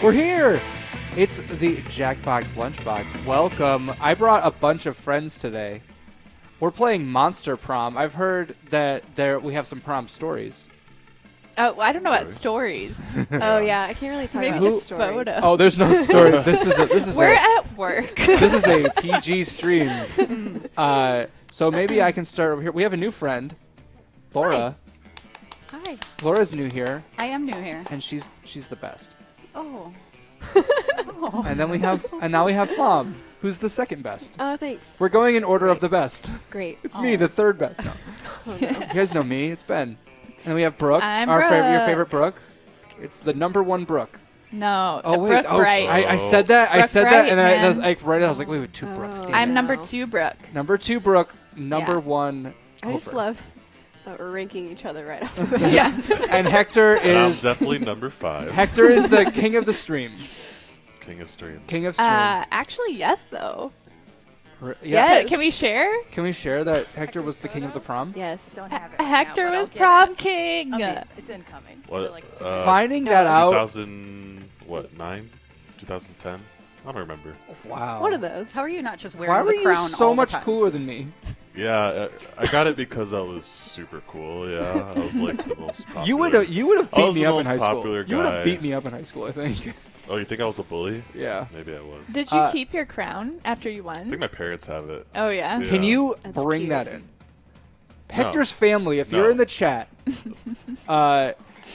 We're here. It's the Jackbox Lunchbox. Welcome. I brought a bunch of friends today. We're playing Monster Prom. I've heard that we have some prom stories. Oh, I don't know about stories. Oh yeah, I can't really talk Maybe about just stories. photos. Oh, there's no story. We're at work. This is a PG stream. So maybe I can start over here. We have a new friend, Laura. Hi. Laura's new here, I am new here. and she's the best. Oh. And then now we have Prom, who's the second best. Oh, thanks. We're going in order of the best. Great. It's me, the third best. No. Oh, You no. guys know me. It's Ben. And we have Brooke. I'm your Brooke. favorite Brooke. It's the number one Brooke. No. Oh wait. Brooke Bright. I said that. I Brooke said Bright, that, and then I was man. like, right. I was like, wait, with two Brooks. Oh. damn it. I'm number No. 2 Brooke. Number 2 Brooke. Number Yeah. 1. I just Hofer. love that we're ranking each other right off the bat. Yeah. And Hector And I'm is definitely number 5. Hector is the king of the stream. King of stream. King of stream. Actually, yes, though. Yeah. Yeah. Can we share? Can we share that Hector was the king of the prom? Yes. Don't have it. Hector right now, was but I'll get prom king. it. Okay, it's incoming. What? Like, Finding that out. 2009? 2010? I don't remember. Wow. One of those. How are you not just wearing Why were the you crown so all much the time? cooler than me? Yeah, I got it because I was super cool. Yeah, I was like the most popular. You would have I beat was me the up in most high school. popular You would have guy. beat me up in high school, I think. Oh, you think I was a bully? Yeah. Maybe I was. Did you keep your crown after you I think won? my parents have it. Oh, yeah. Yeah. Can you That's bring cute. that in? Hector's family, if No. you're in the chat,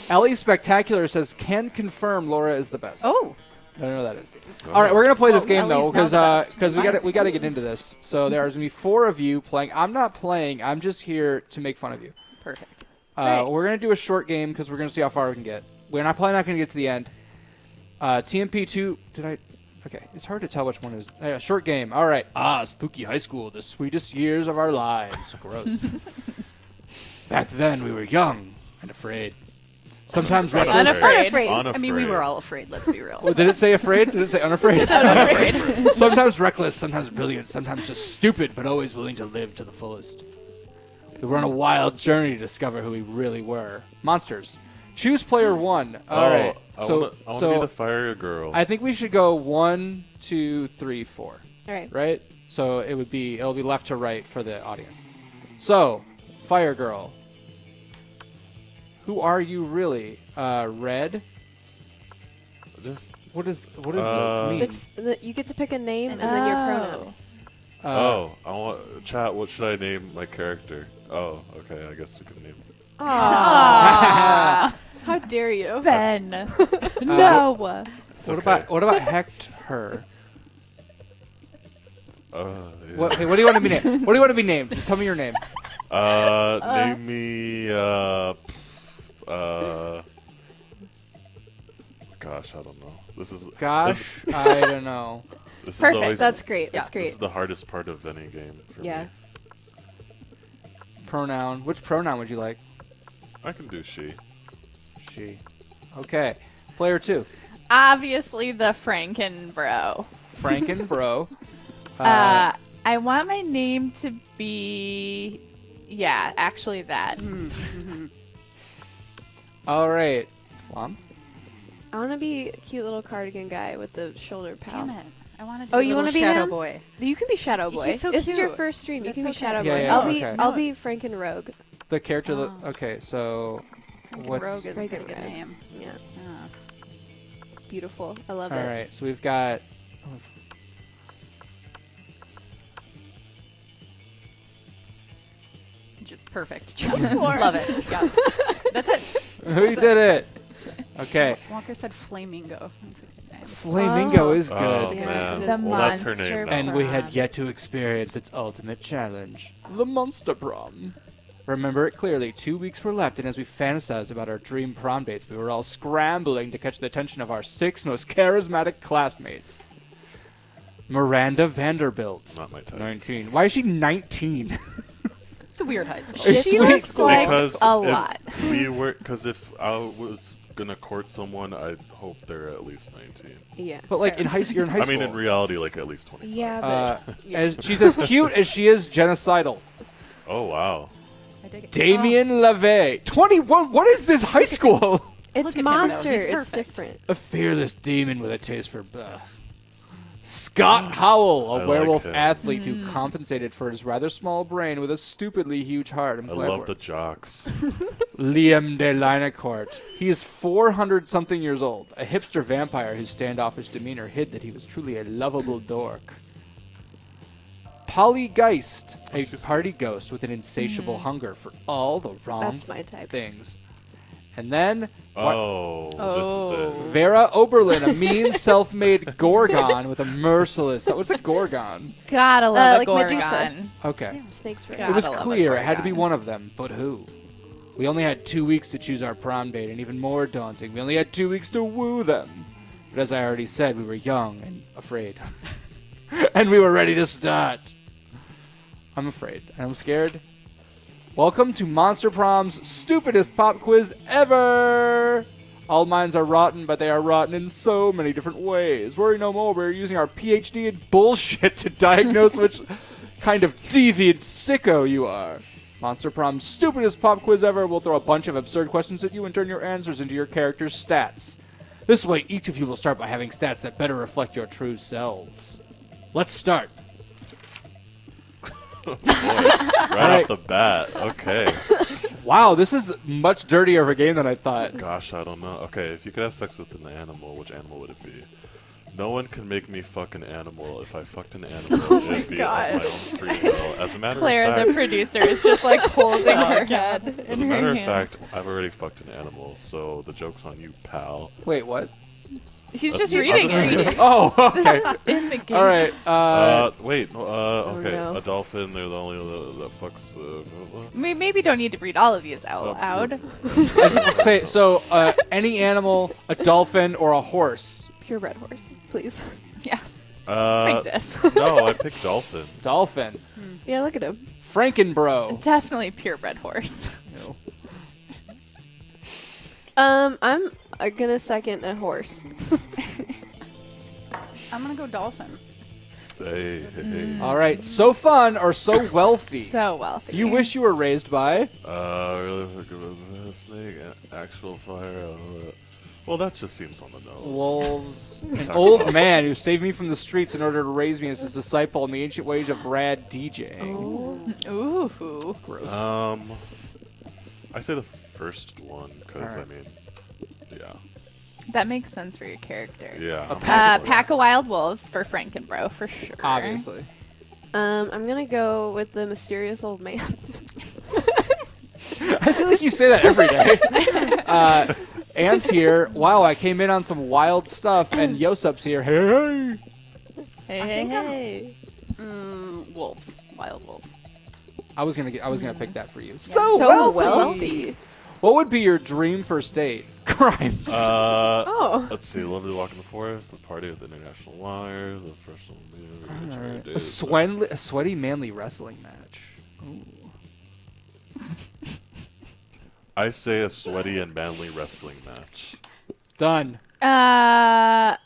Ellie Spectacular says, can confirm Laura is the best. Oh. I don't know what that is. Oh. All right, we're gonna play this Well, game though, Ellie's not the best. because we got to get into this. So there's gonna be 4 of you playing. I'm not playing. I'm just here to make fun of you. Perfect. We're gonna do a short game because we're gonna see how far we can get. We're probably not gonna get to the end. TMP2. Did I? Okay, it's hard to tell which one is. Short game. All right. Spooky high school, the sweetest years of our lives. Gross. Back then, we were young and afraid. Sometimes reckless. Unafraid. Unafraid. I mean, we were all afraid. Let's be real. Oh, did it say afraid? Did it say unafraid? Unafraid. Sometimes reckless, sometimes brilliant, sometimes just stupid, but always willing to live to the fullest. We were on a wild journey to discover who we really were. Monsters. Choose player 1. All right. I So, want to be the fire girl. I think we should go 1, 2, 3, 4. All right. Right? So it'll be left to right for the audience. So, fire girl. Who are you really? Red? Just. What does this mean? It's you get to pick a name and then your pronoun. I want chat. What should I name my character? Oh, okay. I guess we can name. Aw. How dare you? Ben. No. It's What okay. about Hector? Yeah. What do you want to be named? What do you want to be named? Just tell me your name. Name me. Gosh, I don't know. This is. Gosh, I don't know. This Perfect. Is always, That's great. That's This great. is the hardest part of any game for Yeah. me. Pronoun. Which pronoun would you like? I can do she. She. Okay. Player 2. Obviously the Frankenbro. Frankenbro. I want my name to be... Yeah, actually that. All right. Flom. I want to be a cute little cardigan guy with the shoulder pal. Damn it. I want to be Oh, a you little wanna be Shadow him? Boy. You can be Shadow Boy. He's so This is your cute. first stream. You That's can be okay. Shadow Yeah, Boy. yeah, I'll be okay. I'll be Franken Rogue. The character. Oh. Okay, so what's? Rogue is a Very pretty good good guy. name. Yeah. Ah. Beautiful. I love All it. right. So we've got. Perfect. Four. Love it. Yeah. That's it. Who did it? Okay. Walker said Flamingo. That's a good name. Flamingo Oh. is good. Oh Yeah, man. it The is. Well, that's her monster name now. And we had Prom. yet to experience its ultimate challenge, the Monster Prom. Remember it clearly, 2 weeks were left, and as we fantasized about our dream prom dates, we were all scrambling to catch the attention of our 6 most charismatic classmates. Miranda Vanderbilt, Not my type. 19. Why is she 19? It's a weird high school. It's She sweet looks school. like Because a if lot. we were, because if I was gonna court someone, I'd hope they're at least 19. Yeah. But like in high school, you're in high I school. mean, in reality, like at least 25. Yeah, but As she's as cute as she is genocidal. Oh wow. I dig it. Damien LeVay, 21. What is this high school? It's Look at him, though. monster. He's It's perfect. different. A fearless demon with a taste for Scott Howell, I a like werewolf him. athlete who compensated for his rather small brain with a stupidly huge heart. I'm I glad love we're- the jocks. Liam de Linacourt. He is 400-something years old, a hipster vampire whose standoffish demeanor hid that he was truly a lovable dork. Polygeist, a party ghost with an insatiable hunger for all the wrong That's my type. things. And then Oh, this is it. Vera Oberlin, a mean, self-made Gorgon with a merciless... What's a Gorgon? Gotta love a like Gorgon. Medusa. Okay. Snakes for God. It was Gotta love a clear it had to be Gorgon. one of them, but who? We only had 2 weeks to choose our prom date, and even more daunting, we only had 2 weeks to woo them. But as I already said, we were young and afraid. And we were ready to start. I'm afraid. I'm scared. Welcome to Monster Prom's stupidest pop quiz ever! All minds are rotten, but they are rotten in so many different ways. Worry no more, we're using our PhD in bullshit to diagnose which kind of deviant sicko you are. Monster Prom's stupidest pop quiz ever will throw a bunch of absurd questions at you and turn your answers into your character's stats. This way, each of you will start by having stats that better reflect your true selves. Let's start. Boy, right off the bat. Okay. Wow, this is much dirtier of a game than I thought. Gosh, I don't know. Okay, if you could have sex with an animal, which animal would it be? No one can make me fuck an animal. If I fucked an animal, it'd be on my own free will. As a matter Claire, of the fact, producer, is just like holding her head as in a her matter of hands. fact, I've already fucked an animal, so the joke's on you, pal. Wait, what? He's That's- just reading that's- it. Oh, okay. In the game. All right. Wait, no, okay. no. A dolphin, they're the only that fucks. We maybe don't need to read all of these out loud. Say so. Any animal, a dolphin, or a horse. Pure red horse, please. Yeah. Uh, Diff. no, I picked dolphin. Dolphin. Yeah, look at him. Frankenbro. Definitely purebred horse. Ew. I'm gonna second a horse. I'm gonna go dolphin. Hey, hey, hey. All right. So fun or so wealthy. So wealthy. You wish you were raised by. Really think it was a snake, actual fire. Well, that just seems on the nose. Wolves. An old man who saved me from the streets in order to raise me as his disciple in the ancient ways of rad DJing. Ooh. Gross. I say the first one because Alright. I mean, yeah, That makes sense for your character. yeah. A pack of- Pack of Wild Wolves for Frankenbro, for sure. Obviously. I'm gonna go with the mysterious old man. I feel like you say that every day. Anne's here. Wow, I came in on some wild stuff, and Yosep's here. Hey. Hey. Wolves. Wild wolves. I was gonna pick that for you. So wealthy. What would be your dream first date? Crimes. Oh. Let's see. Lovely walk in the forest. The party with the international wires. The first Alright. A one. sweaty, manly wrestling match. Ooh. I say a sweaty and manly wrestling match. Done. I'm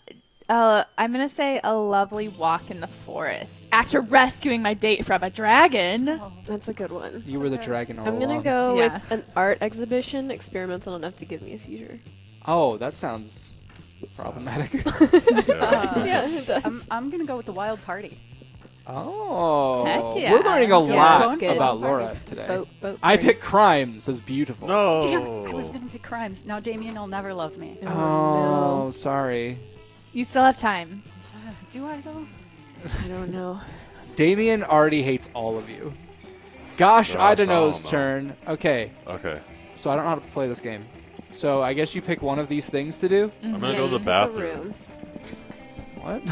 gonna say a lovely walk in the forest after rescuing my date from a dragon. That's a good one. You were the dragon all I'm gonna along. go Yeah. with an art exhibition, experimental enough to give me a seizure. Oh, that sounds problematic. Yeah. Yeah, it does. I'm gonna go with the wild party. Oh, Heck yeah. we're learning a Yeah, lot that's good. about Laura today. Boat. I party. pick crimes as beautiful. No. Damn, I was gonna pick crimes. Now Damien will never love me. Oh, no. sorry. You still have time. Do I though? I don't know. Damien already hates all of you. Gosh, Gosh, I don't Idano's know. turn. Okay, Okay. so I don't know how to play this game. So I guess you pick one of these things to do. I'm gonna Yeah, go to you the pick a bathroom. room. What?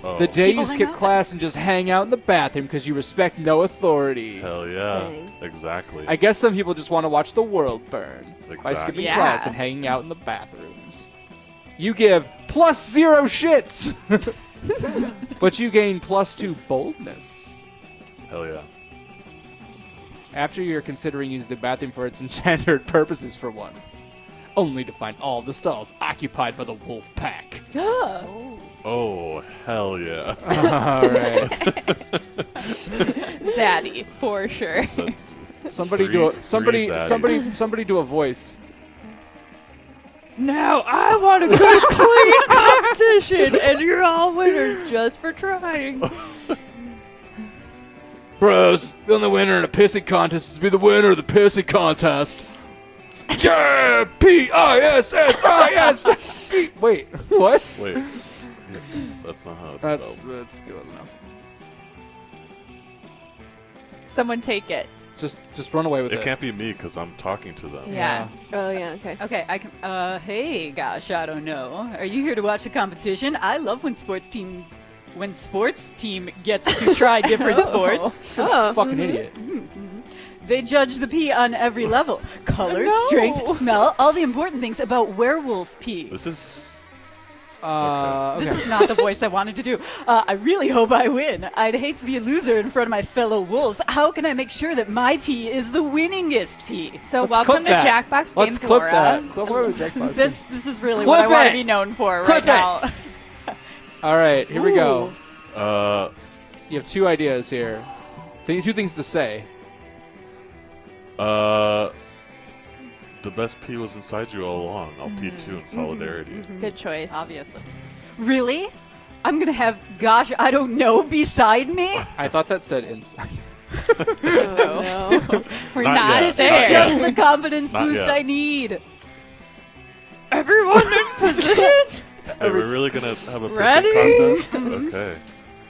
Oh. The day you People skip hang out class and just hang out in the bathroom because you respect no authority. Hell yeah. Dang. Exactly. I guess some people just want to watch the world burn by Exactly. skipping Yeah. class and hanging out in the bathrooms. You give +0 shits, but you gain +2 boldness. Hell yeah. After you're considering using the bathroom for its intended purposes for once, only to find all the stalls occupied by the wolf pack. Oh, hell yeah. All right. Zaddy, for sure. That's Somebody three- do a three somebody zaddies. somebody do a voice. Now I want a good, clean competition, and you're all winners just for trying. Bros, the only winner in a pissing contest is to be the winner of the pissing contest. Yeah! P-I-S-S-I-S! Wait, what? Wait. That's not how it's That's spelled. good enough. Someone take it. Just run away with it. It can't be me because I'm talking to them. Yeah. Oh yeah, okay. Okay, I can. Hey, gosh, I don't know. Are you here to watch the competition? I love when sports team gets to try different sports. Oh, Fucking idiot. They judge the pee on every level: color, No. strength, smell, all the important things about werewolf pee. This is. Okay. This is not the voice I wanted to do. I really hope I win. I'd hate to be a loser in front of my fellow wolves. How can I make sure that my pee is the winningest pee? So Let's welcome clip to that. Jackbox Let's Games, clip Laura. that. Clip whatever Jackbox. This is really Clip what I want it. to be known for Clip right it. now. All right, here we go. Uh, You have two ideas here. Two things to say. the best pee was inside you all along. I'll pee too in solidarity. Good choice. Obviously. Really? I'm gonna have gosh, I don't know beside me? I thought that said inside. Oh, no. We're Not not, yet. This there. is just the confidence Not boost yet. I need. Everyone in position. Hey, we're really gonna have a Ready? pissing contest? Okay.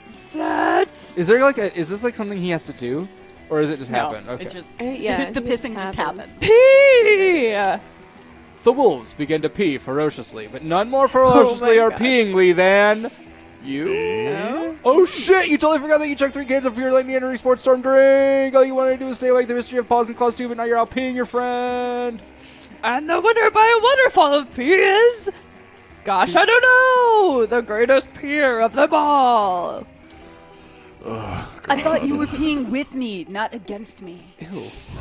Set. Is there like is this like something he has to do, or does it just No, happen? Okay. it just Yeah, the it pissing just just happens. happens. Pee. The wolves begin to pee ferociously, but none more ferociously or gosh. peeingly than you. Pee? Oh shit! You totally forgot that you checked 3 cans of Fear Lightning Energy Sports Storm drink. All you want to do is stay awake the mystery of Paws and Claws 2, but now you're out peeing your friend. And the winner by a waterfall of pee is... Gosh, I don't know! The greatest peer of them all. I thought you were peeing with me, not against me. Ew.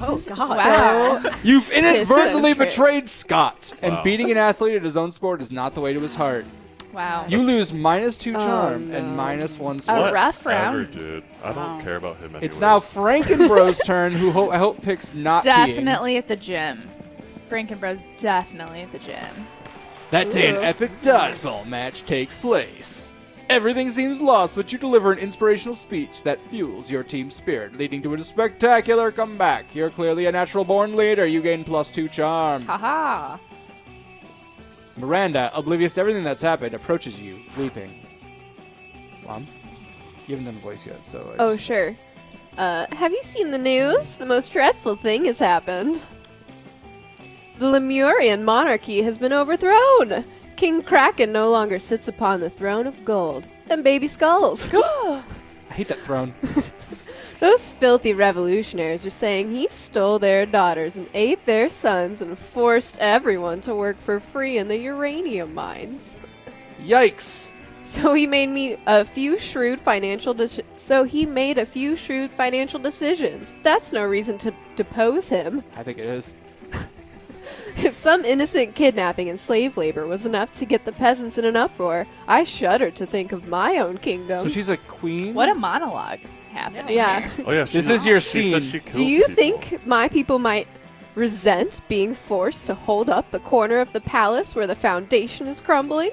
Oh god. Wow. You've inadvertently Eccentric. betrayed Scott, and Wow. beating an athlete at his own sport is not the way to his heart. Wow. You lose -2 charm no. and -1 A sport. rough Whatever, round. dude. I don't care about him anyway. It's now Frankenbro's turn, who I hope picks not peeing. Definitely at the gym. Frankenbro's definitely at the gym. That day, an Ooh. epic dodgeball match takes place. Everything seems lost, but you deliver an inspirational speech that fuels your team's spirit, leading to a spectacular comeback. You're clearly a natural-born leader. You gain +2 charm. Haha. Miranda, oblivious to everything that's happened, approaches you, weeping. Mom? You haven't done the voice yet, so... I Oh, just- sure. Have you seen the news? The most dreadful thing has happened. The Lemurian monarchy has been overthrown. King Kraken no longer sits upon the throne of gold and baby skulls. I hate that throne. Those filthy revolutionaries are saying he stole their daughters and ate their sons and forced everyone to work for free in the uranium mines. Yikes! So he made a few shrewd financial decisions. That's no reason to depose him. I think it is. If some innocent kidnapping and slave labor was enough to get the peasants in an uproar, I shudder to think of my own kingdom. So she's a queen? What a monologue happening Yeah. here. Oh yeah, This is your she said scene. she kills Do you people. think my people might resent being forced to hold up the corner of the palace where the foundation is crumbling?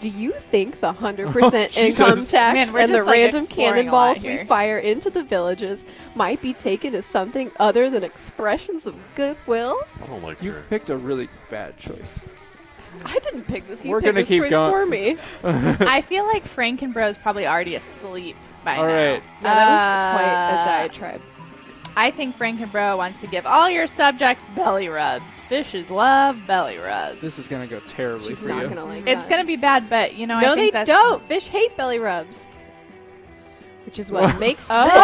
Do you think the 100% Jesus. income tax Man, we're and the just, like, random exploring a lot cannonballs we here. fire into the villages might be taken as something other than expressions of goodwill? I don't like her. You've picked a really bad choice. I didn't pick this. You We're picked gonna this keep choice going. for me. I feel like Frankenbro's probably already asleep by All now. right. Yeah, that was quite a diatribe. I think Frankenbro wants to give all your subjects belly rubs. Fishes love belly rubs. This is gonna go terribly She's for not you. gonna like It's that. gonna be bad, but you know, No, I think they that's... don't. Fish hate belly rubs. Which is what makes Oh. this Oh.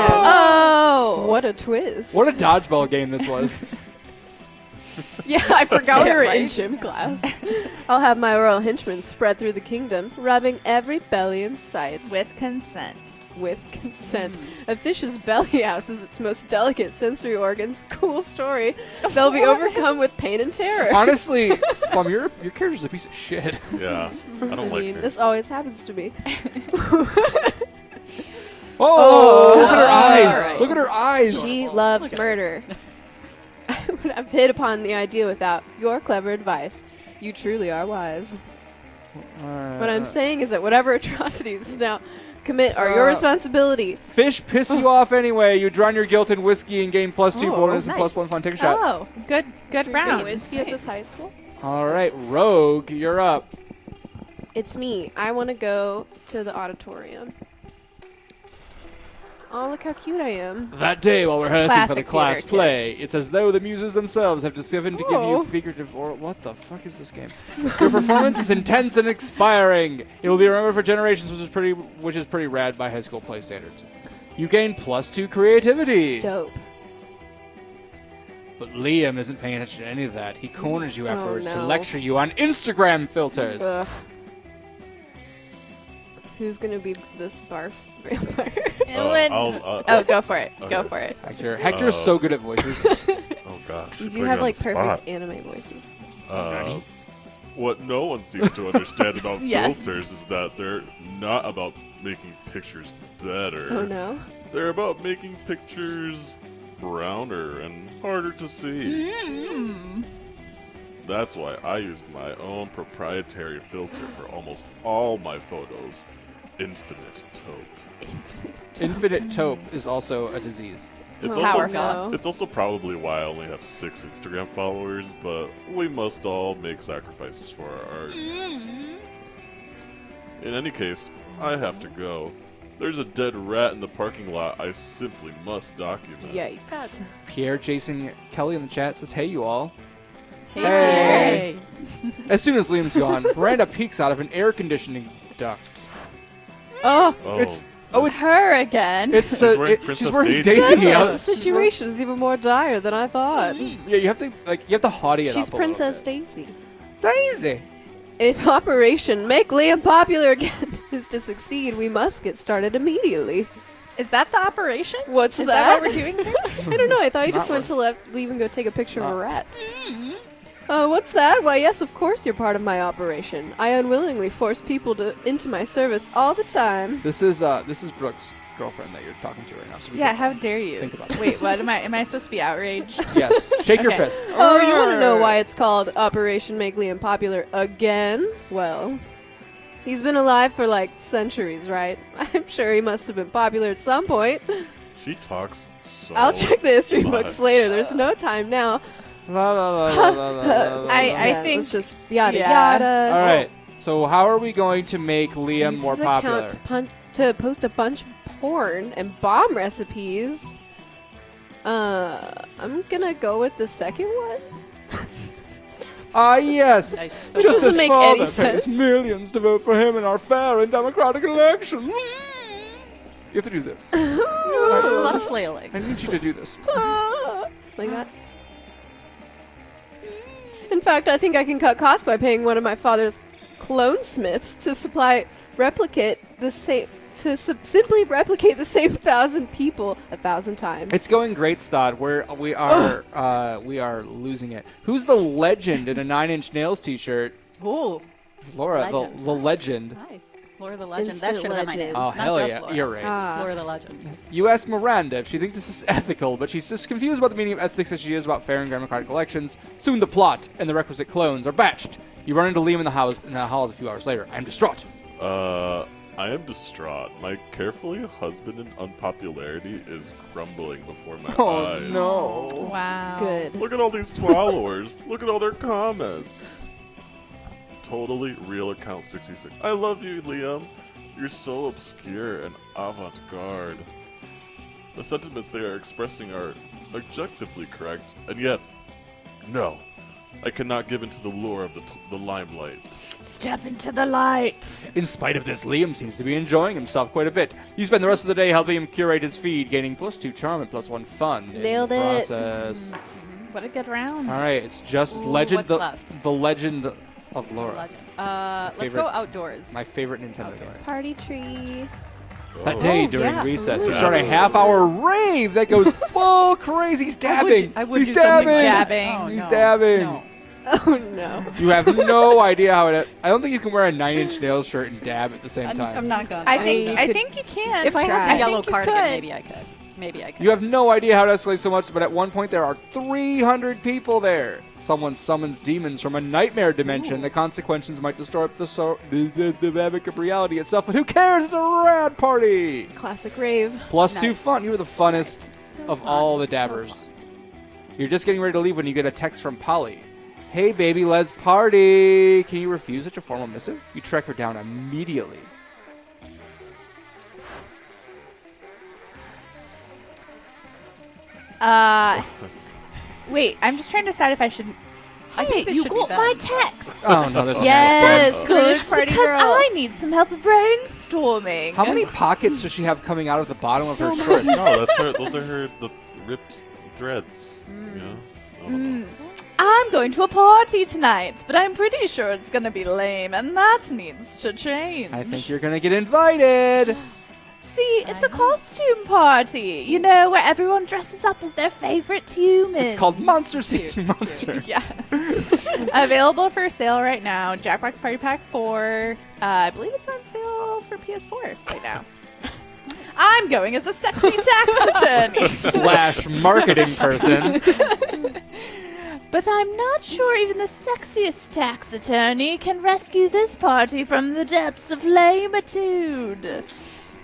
perfect. Oh. What a twist. What a dodgeball game this was. Yeah, I forgot we Yeah, were in right? gym class. I'll have my royal henchmen spread through the kingdom, rubbing every belly in sight. With consent. With consent. A fish's belly houses its most delicate sensory organs. Cool story. They'll be overcome with pain and terror. Honestly, Plum, your character's a piece of shit. Yeah, I don't like her. This always happens to me. Oh, look at her eyes! Alright. Look at her eyes! She loves murder. would have hit upon the idea without your clever advice. You truly are wise. What I'm saying is that whatever atrocities now commit are your responsibility. Fish piss you off anyway. You drown your guilt in whiskey and gain +2 bonus and nice. +1 fun. Take a shot. Oh, good round. Whiskey at this high school? All right, Rogue, you're up. It's me. I want to go to the auditorium. Oh, look how cute I am. That day, while rehearsing for the Classic class theater play, it's as though the muses themselves have decided to give you Oh. figurative or what the fuck is this game? Your performance is intense and inspiring. It will be remembered for generations, which is pretty rad by high school play standards. You gain +2 creativity. Dope. But Liam isn't paying attention to any of that. He corners you afterwards to no. lecture you on Instagram filters. Ugh. Who's gonna be this barf vampire? Oh, go for it. Go Okay. for it. Hector's so good at voices. Oh gosh. You you're do putting have me like on the perfect spot. anime voices. What no one seems to understand about Yes. filters is that they're not about making pictures better. Oh no. They're about making pictures browner and harder to see. That's why I use my own proprietary filter for almost all my photos. Infinite Taupe. Infinite taupe is also a disease. It's Oh, also no. it's also probably why I only have 6 Instagram followers, but we must all make sacrifices for our art. In any case, I have to go. There's a dead rat in the parking lot I simply must document. Yikes. Pierre Jason Kelly in the chat says, "Hey, you all." Hey. As soon as Liam's gone, Miranda peeks out of an air conditioning duct. Oh, Oh, It's Her again. it's She's the wearing she's Princess wearing Daisy. Daisy. goodness, the situation is even more dire than I thought. Yeah, you have to haughty it She's up a Princess little Daisy. bit. Daisy. If Operation Make Liam Popular Again is to succeed, we must get started immediately. Is that the operation? What's Is that? that what we're doing here? I don't know. I thought It's you just not went to leave and go take a picture of a not. rat. What's that? Why, yes, of course you're part of my operation. I unwillingly force people into my service all the time. This is Brooke's girlfriend that you're talking to right now. So we Yeah, can how dare you? think about this. Wait, what am I supposed to be outraged? Yes, shake your Okay. fist. Oh, you want to know why it's called Operation Make Liam Popular Again? Well, he's been alive for like centuries, right? I'm sure he must have been popular at some point. She talks so I'll check the history books much. later. There's no time now. La, la, la, la, la, la, la. I Yeah, think it's just yada yeah. yada. All right. So how are we going to make Liam Use more his account popular? to post a bunch of porn and bomb recipes. I'm gonna go with the second one. Yes. Nice. Which Just doesn't as make father any pays sense. millions to vote for him in our fair and democratic elections. You have to do this. A lot of flailing. I need you to do this. Like that. In fact, I think I can cut costs by paying one of my father's clone smiths to simply replicate the same 1,000 people 1,000 times. It's going great, Stod. We are losing it. Who's the legend in a 9 Inch Nails T-shirt? Ooh. It's Laura, Legend. the legend. Hi. Laura the Legend. Instant That should have been my name. legend. Oh, It's not hell just yeah. Laura. You're right. Ah. It's Laura the Legend. You ask Miranda if she thinks this is ethical, but she's just confused about the meaning of ethics as she is about fair and democratic elections. Soon the plot and the requisite clones are batched. You run into Liam in the halls a few hours later. I'm distraught. I am distraught. My carefully husbanded unpopularity is crumbling before my Oh eyes. no. Wow. Good. Look at all these followers. Look at all their comments. Totally real account 66. I love you, Liam. You're so obscure and avant-garde. The sentiments they are expressing are objectively correct, and yet, no. I cannot give into the lure of the limelight. Step into the light. In spite of this, Liam seems to be enjoying himself quite a bit. You spend the rest of the day helping him curate his feed, gaining +2 charm and +1 fun. Nailed in the it. process. What a good round. All right, it's just Ooh, legend. what's left? The legend of Laura. Legend. Let's Favorite- go outdoors. My favorite Nintendo game. Party tree. That day Oh, during yeah. recess, you Ooh. start a half-hour rave that goes full crazy. Stabbing. I would He's do something like that. stabbing. Stabbing. Oh, He's no. stabbing. No. Oh no. You have no idea how it. I don't think you can wear a 9 Inch Nails shirt and dab at the same time. I'm not gonna. I I think could- you can. If I had try. the yellow think you cardigan, could. maybe I could. Maybe I can. You have no idea how to escalate so much, but at one point there are 300 people there. Someone summons demons from a nightmare dimension. The consequences might distort the fabric of reality itself, but who cares? It's a rad party. Classic rave. +2 Nice. fun. You were the funnest So of fun. all the So dabbers. You're just getting ready to leave when you get a text from Polly. Hey, baby, let's party. Can you refuse such a formal missive? You track her down immediately. Wait, I'm just trying to decide if I should. I think Hey, this you should be got better. my text. Oh, no, there's Yes, no good Because party girl. I need some help brainstorming. How many pockets does she have coming out of the bottom of her So shorts? No, that's her. Those are her the ripped threads. You know? I don't know. I'm going to a party tonight, but I'm pretty sure it's gonna be lame, and that needs to change. I think you're gonna get invited. See, it's a costume party, you know, where everyone dresses up as their favorite human. It's called Monster Seeking Monster. Yeah. Available for sale right now. Jackbox Party Pack 4. I believe it's on sale for PS4 right now. I'm going as a sexy tax attorney. Slash marketing person. But I'm not sure even the sexiest tax attorney can rescue this party from the depths of lamitude.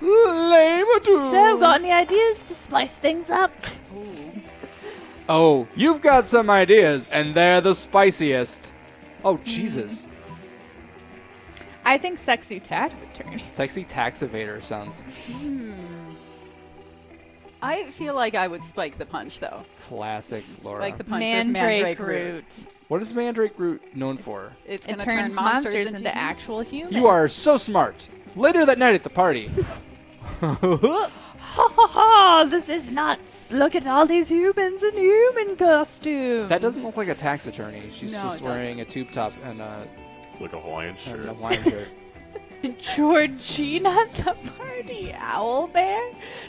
Lamitude. So, got any ideas to spice things up? Oh, you've got some ideas, and they're the spiciest. Oh, Jesus. I think sexy tax attorney. Sexy tax evader sounds I feel like I would spike the punch, though. classic, Laura. Spike the punch with Mandrake Mandrake Root. root. What is Mandrake Root known for? It's It going to turns turn monsters into humans. actual humans. You are so smart. Later that night at the party. Ha ha ha! This is nuts. Look at all these humans in human costumes. That doesn't look like a tax attorney. She's No, just it wearing a tube top and Like a Hawaiian shirt. a Hawaiian shirt. Georgina the party owl bear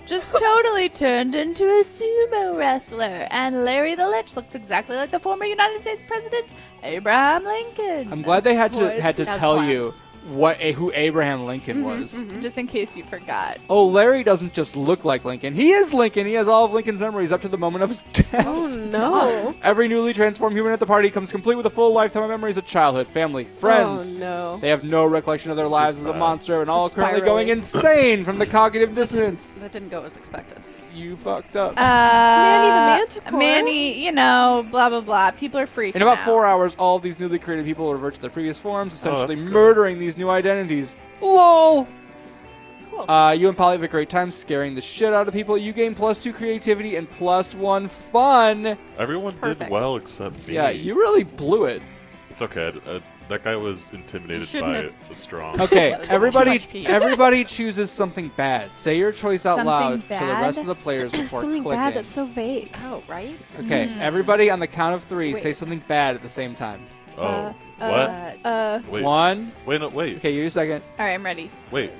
just totally turned into a sumo wrestler, and Larry the Lich looks exactly like the former United States President Abraham Lincoln. I'm glad they had to What? tell planned. you who Abraham Lincoln was. Just in case you forgot. Oh, Larry doesn't just look like Lincoln. He is Lincoln. He has all of Lincoln's memories up to the moment of his death. Oh no. Every newly transformed human at the party comes complete with a full lifetime of memories of childhood, family, friends. Oh no. They have no recollection of their This lives is as a bad. monster and This all is currently going spiraling. insane from the cognitive dissonance. That didn't go as expected. You fucked up. Manny the Manticore. Manny, you know, blah blah blah. People are freaking In about out. 4 hours, all of these newly created people will revert to their previous forms, essentially that's good. murdering these new identities. LOL! Cool. You and Polly have a great time scaring the shit out of people. You gain +2 creativity and +1 fun. Everyone Perfect. did well except me. Yeah, you really blew it. It's okay. That guy was intimidated shouldn't by have- the strong. Okay, That's everybody, too much pee. everybody chooses something bad. Say your choice out Something loud to the bad? rest of the players before Something clicking. bad that's so vague. Oh, right? Okay, everybody on the count of 3, Wait. say something bad at the same time. Oh, what? Wait. One. Wait, no, wait. Okay, you a second. All right, I'm ready. Wait.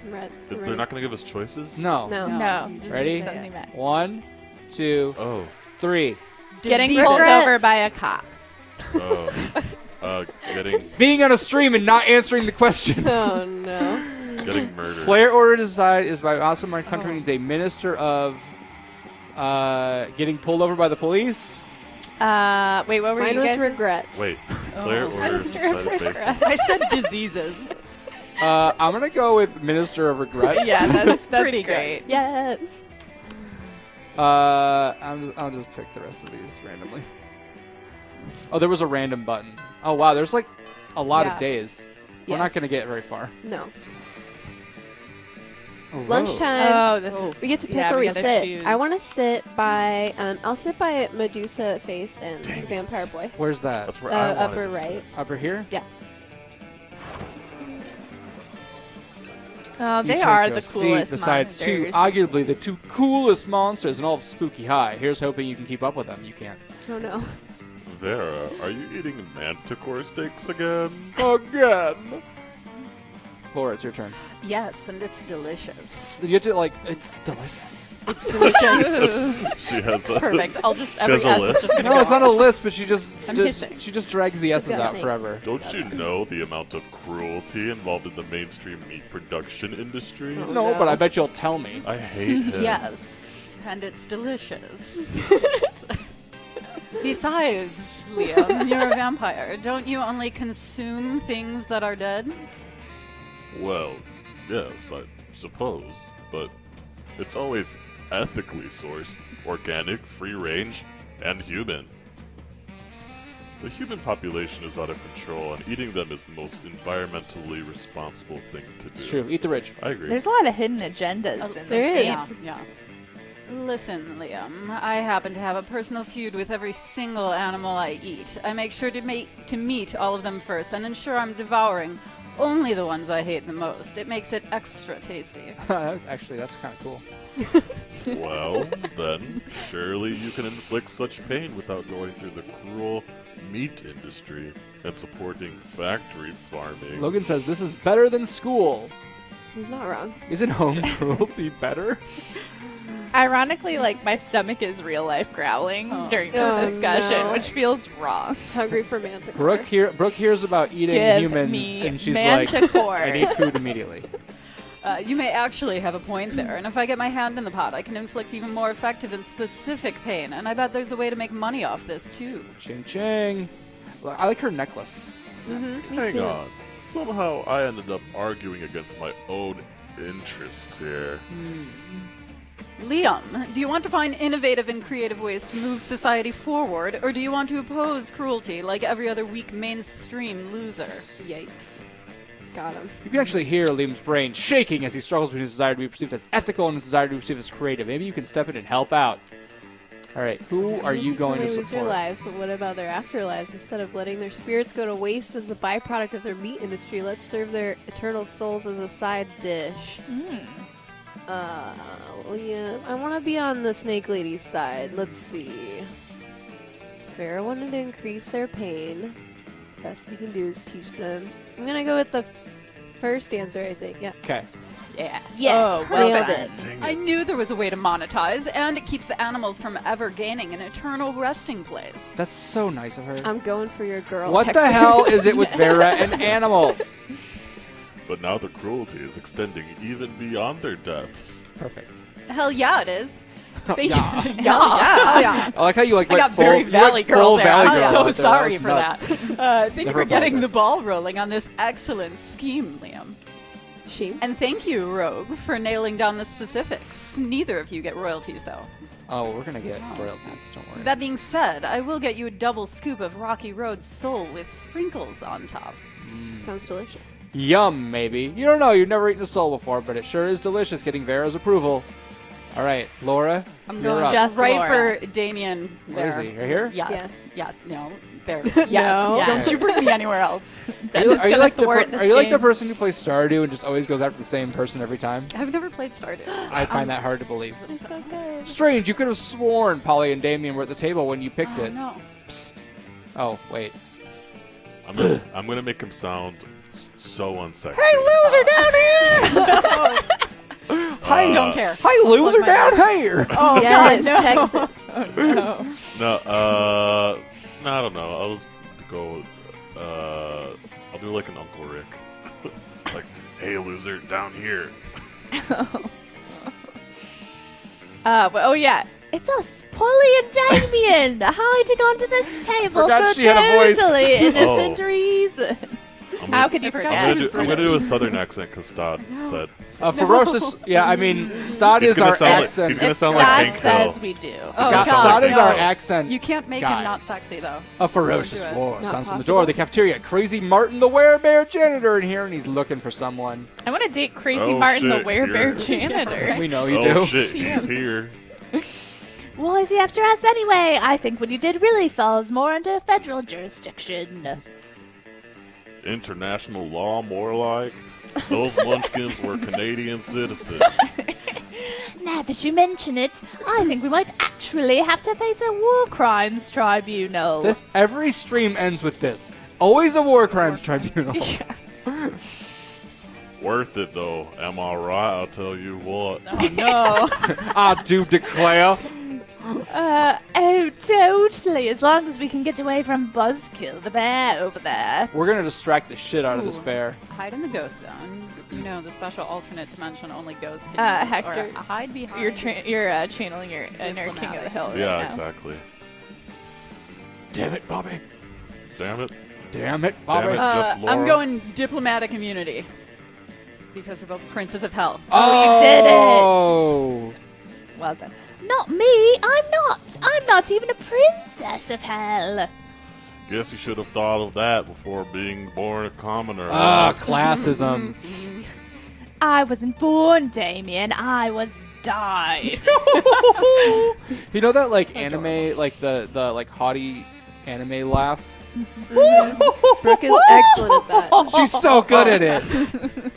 Red. They're not going to give us choices? No. No. No, you this just Ready? is say something it. bad. 1, 2, Oh. 3. Getting Diseases. pulled over by a cop. Getting Being on a stream and not answering the question. Oh no. getting murdered. Player order to decide is by awesome our country needs a minister of getting pulled over by the police. Wait, what were Mine you was guys? regrets. Wait. Player Oh. order decided based on I said diseases. I'm gonna go with minister of regrets. Yeah, that's Pretty good. great. Yes. I'll just pick the rest of these randomly. Oh, there was a random button. Oh wow, there's like a lot of Yeah. days. We're not Yes. gonna get very far. No. Oh, Lunchtime. Oh, this is. We get to pick yeah, where we gotta sit. choose. I want to sit by. I'll sit by Medusa Face and Vampire Boy. Where's that? That's where I wanted Upper to sit. right. Upper here? Yeah. Oh, You they take are your the seat coolest besides two, monsters. arguably the two coolest monsters in all of Spooky High. Here's hoping you can keep up with them. You can't. Oh no. Vera, are you eating manticore steaks again? Again. Laura, it's your turn. Yes, and it's delicious. You have to like. It's delicious. It's delicious. She has a Perfect. I'll just She every has a S is list? just gonna No, go it's not a list, but she just I'm hissing. she just drags the S's got out snakes. forever. Don't you know the amount of cruelty involved in the mainstream meat production industry? Oh. No, but I bet you'll tell me. I hate him. Yes. and it's delicious. Besides, Liam, you're a vampire. Don't you only consume things that are dead? Well, yes, I suppose, but it's always ethically sourced, organic, free range, and human. The human population is out of control, and eating them is the most environmentally responsible thing to do. It's true. Eat the rich. Oh, I agree. There's a lot of hidden agendas in this there game. is. Yeah. Listen, Liam, I happen to have a personal feud with every single animal I eat. I make sure to meet all of them first and ensure I'm devouring only the ones I hate the most. It makes it extra tasty. Actually, that's kind of cool. Well, then, surely you can inflict such pain without going through the cruel meat industry and supporting factory farming. Logan says this is better than school. He's not wrong. Isn't home cruelty better? Ironically, like, my stomach is real life growling during this Oh, discussion, no. which feels wrong. Hungry for manticore. Brooke hears about eating Give humans, me and she's manticore. like, I need food immediately. You may actually have a point there, and if I get my hand in the pot, I can inflict even more effective and specific pain, and I bet there's a way to make money off this, too. Ching ching. Look, I like her necklace. Hang on. Somehow I ended up arguing against my own interests here. Liam, do you want to find innovative and creative ways to move society forward, or do you want to oppose cruelty like every other weak mainstream loser? Yikes. Got him. You can actually hear Liam's brain shaking as he struggles with his desire to be perceived as ethical and his desire to be perceived as creative. Maybe you can step in and help out. All right, who are you going to Lose their support? lives, but what about their afterlives? Instead of letting their spirits go to waste as the byproduct of their meat industry, let's serve their eternal souls as a side dish. Liam, I want to be on the snake lady's side. Let's see. Vera wanted to increase their pain. Best we can do is teach them. I'm gonna go with the first answer, I think. Yeah. Okay. Yeah. Yes. Oh, well nailed done. it. Dang I it. knew there was a way to monetize, and it keeps the animals from ever gaining an eternal resting place. That's so nice of her. I'm going for your girl. What the hell is it with Vera and animals? But now the cruelty is extending even beyond their deaths. Perfect. Hell yeah, it is. Thank Yeah. you. Yeah. I like how you like I went got full, very you went Valley Girl full there. Valley I'm Girl so out there. sorry was for nuts. that. Thank you Never for getting the apologize. ball rolling on this excellent scheme, Liam. Shame. And thank you, Rogue, for nailing down the specifics. Neither of you get royalties, though. Oh, we're gonna get royalties. Don't worry. That being said, I will get you a double scoop of Rocky Road Soul with sprinkles on top. Sounds delicious. Yum, maybe. You don't know. You've never eaten a soul before, but it sure is delicious. Getting Vera's approval. All right, Laura. I'm you're going up. Just right Laura. for Damien. Where is there. he? Right here? Yes. No. There. Yes. No. Don't you bring me anywhere else. Are you, is gonna like thwart this are you like the game. person who plays Stardew and just always goes after the same person every time? I've never played Stardew. I find that hard to believe. It's so good. Strange. You could have sworn Polly and Damien were at the table when you picked it. No. Psst. Oh, wait. I'm gonna make him sound so unsexy. Loser down here! I don't care. Hey, loser Plug my down here! Oh, Yes, God, no. Texas. No, I don't know. I'll just go with, I'll do like an Uncle Rick. Like, hey, loser, down here. Oh yeah. It's us, Polly and Damien, hiding onto this table Forgot for she had a voice. totally innocent Oh. reasons. I'm How gonna, could you I forgot forget? she I'm was gonna do a southern accent because Todd said. Ferocious. Yeah, I mean, Stod He's is gonna our sound like- accent. he's gonna If sound like Scott Hank says Hill. we do. Oh, Scott, God, Stod is no. our accent. You can't make guy. him not sexy, though. A ferocious Don't do it. roar Not sounds from the possible. door of the cafeteria. Crazy Martin the Werebear janitor in here, and he's looking for someone. I want to date Crazy Oh, Martin, the shit, werebear here. janitor. We know you Oh do. shit, he's here. Why is he after us anyway? I think what you did really falls more under federal jurisdiction. International law, more like. Those munchkins were Canadian citizens. Now that you mention it, I think we might actually have to face a war crimes tribunal. This every stream ends with this. Always a war crimes tribunal. Worth it though, am I right? I'll tell you what. Oh, no. I do declare. Oh, totally. As long as we can get away from Buzzkill, the bear over there. We're gonna distract the shit out of this bear. Hide in the ghost zone. You No, the special alternate dimension only ghosts can use, Hector, or hide behind. You're channeling your inner King of the Hill right Yeah, now. exactly. Damn it, Bobby. Damn it. Damn it, Bobby. Damn it. Just I'm Laura. going diplomatic immunity. Because we're both princes of hell. Oh, you did it. Oh. Well done. Not me. I'm not. I'm not even a princess of hell. Guess you should have thought of that before being born a commoner. Ah, classism. I wasn't born, Damien. I was died. You know that like anime, like the like haughty anime laugh? Brooke is excellent at that. She's so good at it.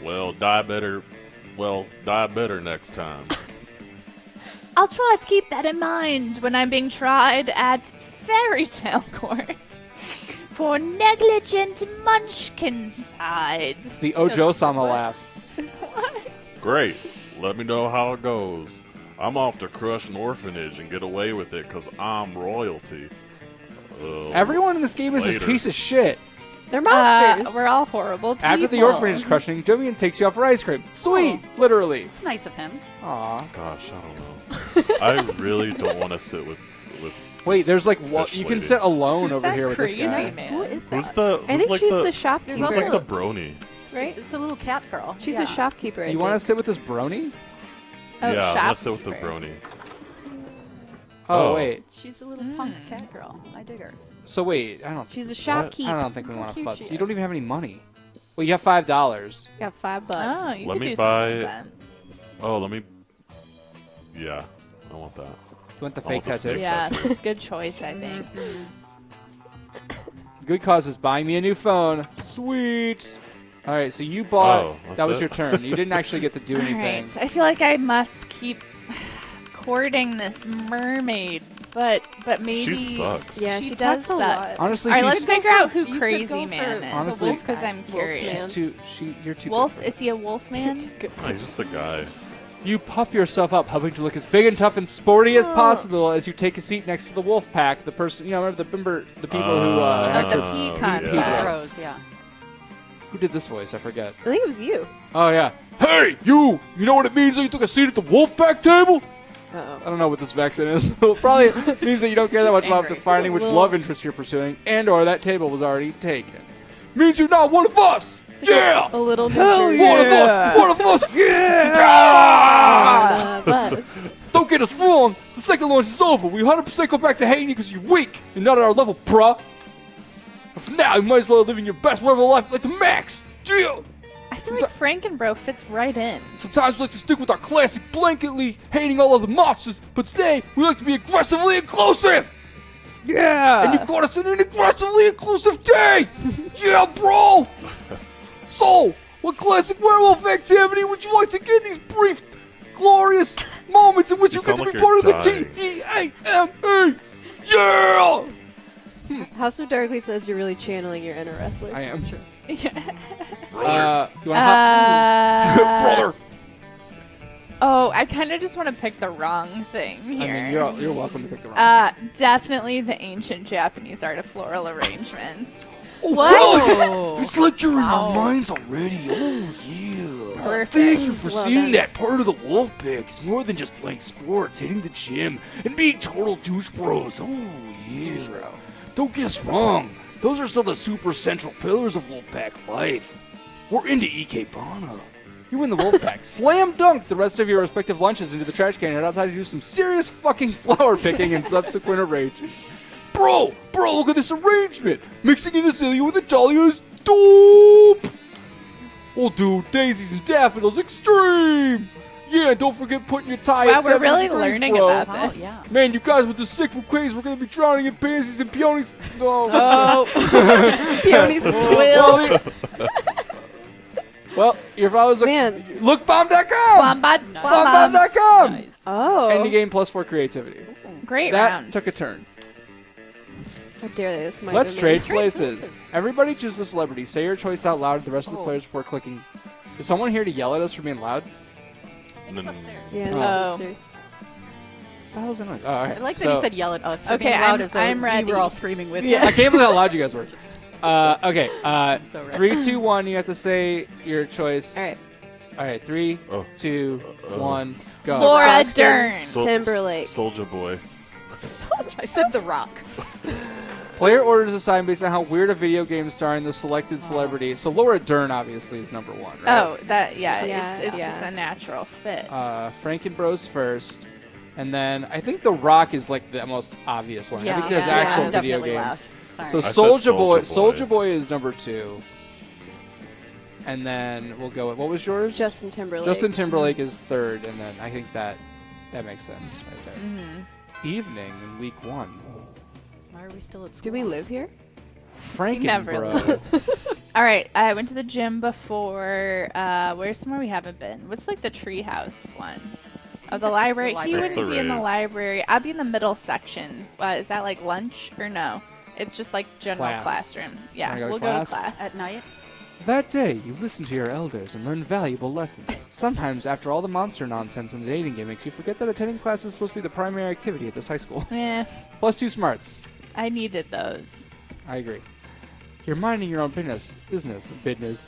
Well, die better. Well, die better next time. I'll try to keep that in mind when I'm being tried at Fairy Tale Court for negligent munchkincide. It's the Ojo-sama laugh. What? Great. Let me know how it goes. I'm off to crush an orphanage and get away with it because I'm royalty. Everyone in this game is a Later. piece of shit. They're monsters. We're all horrible people. After the orphanage crushing, Dominion takes you out for ice cream. Sweet, literally. It's nice of him. Aw. Gosh, I don't know. I really don't want to sit with. Wait, this there's like fish you can lady. sit alone Who's over that here with this crazy guy. man? Who is that? Who's the? I think like she's the Who's shopkeeper, There's like also- the brony? right? It's a little cat girl. She's yeah. a shopkeeper. I You want to think. sit with this brony? Oh, Yeah, let's sit with the shopkeeper. brony. Oh, Oh. wait. She's a little punk cat girl. I dig her. So wait, I don't. She's a I shopkeeper. don't think we How want to cute fuss. she You don't is. even have any money. Well, you have $5. Got $5. Oh, you Let could me do buy- something with that. Oh, let me. Yeah, I want that. You want the I want fake the tattoo? snake. Yeah, tattoo. good choice, I think. Good cause is buying me a new phone. Sweet. All right, so you bought. Oh, that's that was it? your turn. You didn't actually get to do All anything. right, I feel like I must keep courting this mermaid, but maybe She sucks. Yeah, She she does talks a suck. lot. Honestly, All right, she's let's figure out you who could Crazy go Man for is. Honestly, just because I'm curious. she's you're too. Wolf? good for Is he a wolf man? Oh, he's just a guy. You puff yourself up, hoping to look as big and tough and sporty as possible as you take a seat next to the wolf pack. The person, remember the people who the acted- peacock yeah. type. Rose, yeah. who did this voice? I forget. I think it was you. Oh yeah. Hey, you! You know what it means that you took a seat at the wolf pack table? Uh-oh. I don't know what this accent is. Probably means that you don't care that Just much about angry. defining which Well- love interest you're pursuing, and/or that table was already taken. Means you're not one of us. Yeah. A little New Hell Jersey. yeah. One of us! One of us! Yeah! Buzz. Don't get us wrong! The second launch is over. We 100% go back to hating you because you're weak and not at our level, bruh. But for now, you might as well live in your best level life like the max! Yeah! I feel like Frankenbro fits right in. Sometimes we like to stick with our classic blanketly hating all other monsters, but today we like to be aggressively inclusive! And you caught us in an aggressively inclusive day! Yeah, bro! So, what classic werewolf activity would you like to get in these brief, glorious moments in which you, You get to sound be like part of the you're TEAME? Yeah! House of Darkly says you're really channeling your inner wrestler. I am. That's true. You want to hop? Brother! Oh, I kind of just want to pick the wrong thing I here. mean, you're welcome to pick the wrong. Definitely the ancient Japanese art of floral arrangements. What? It's like you're in our minds already. Oh, yeah. Perfect. Thank you for Well seeing done. that part of the wolf pack. It's more than just playing sports, hitting the gym, and being total douche bros. Oh, yeah. Don't get us wrong. Those are still the super central pillars of Wolfpack life. We're into Ikebana. You win the Wolfpack. Slam dunk the rest of your respective lunches into the trash can and head outside to do some serious fucking flower picking and subsequent arranging. Bro, look at this arrangement. Mixing in azalea with a dahlia is dope. Oh, dude, daisies and daffodils, extreme. Yeah, don't forget putting your tie Wow, at we're 70 really degrees, learning bro. about Oh, this. yeah. Man, you guys with the sick craze, we're gonna be drowning in pansies and peonies. No. Oh, Peonies and twill. Well, your flowers look. Man. Lookbomb.com. Bombad, Nice. bombad. Bombad.com. Nice. Oh. Ending game +4 creativity. Great That round. took a turn. How dare they? This is my Let's domain. trade places. Everybody choose a celebrity. Say your choice out loud to the rest of the Oh. players before clicking. Is someone here to yell at us for being loud? No, no, no. Yeah, Oh. that's upstairs. What the hell's in it? Oh, all right. I like that so, he said yell at us for Okay, being loud I'm- as though I'm we ready. were all screaming with Yeah. I can't believe how loud you guys were. Okay. so ready. 3, 2, 1. You have to say your choice. All right. All right. 3, Oh. 2, 1. Go. Laura Justin Dern. Timberlake. Soldier Boy. I said The Rock. Player orders assigned based on how weird a video game starring the selected celebrity. So Laura Dern obviously is number 1. Right? Oh, that yeah. Yeah, It's yeah. just a natural fit. Frankenbros first, and then I think The Rock is like the most obvious one. I think there's yeah, actual video definitely games. last. Sorry. So said Soldier Boy. Soulja Boy. Soldier Boy is number 2, and then we'll go with what was yours? Justin Timberlake. Justin Timberlake is 3rd, and then I think that makes sense right there. Mm-hmm. Evening in week 1. Why are we still at school? Do we live here? Never Frankenbro. All right, I went to the gym before. Where's somewhere we haven't been? What's like the treehouse one? Oh, the That's library. the He library. wouldn't be in the rave. library. I'd be in the middle section. Is that like lunch or no? It's just like general Class. classroom. Yeah, Wanna go to we'll class? go to class. At night? That day, you listen to your elders and learn valuable lessons. Sometimes, after all the monster nonsense and the dating gimmicks, you forget that attending class is supposed to be the primary activity at this high school. Eh, Plus 2 smarts. I needed those. I agree. You're minding your own business. Business.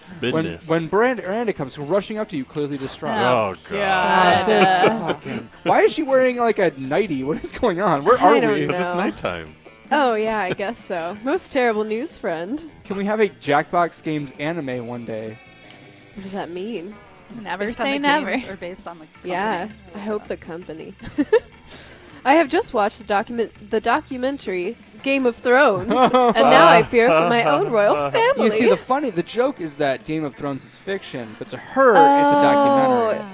When Miranda comes rushing up to you, clearly distraught. Oh, God. God. This fucking- Why is she wearing like a nightie? What is going on? Where are I don't we? know. Because it's nighttime. Oh, yeah, I guess so. Most terrible news, friend. Can we have a Jackbox Games anime one day? What does that mean? Never Based on say the never. games or based on the company? Yeah, I hope the company. I have just watched the documentary Game of Thrones, and now I fear for my own royal family. You see, the joke is that Game of Thrones is fiction, but to her, it's a documentary.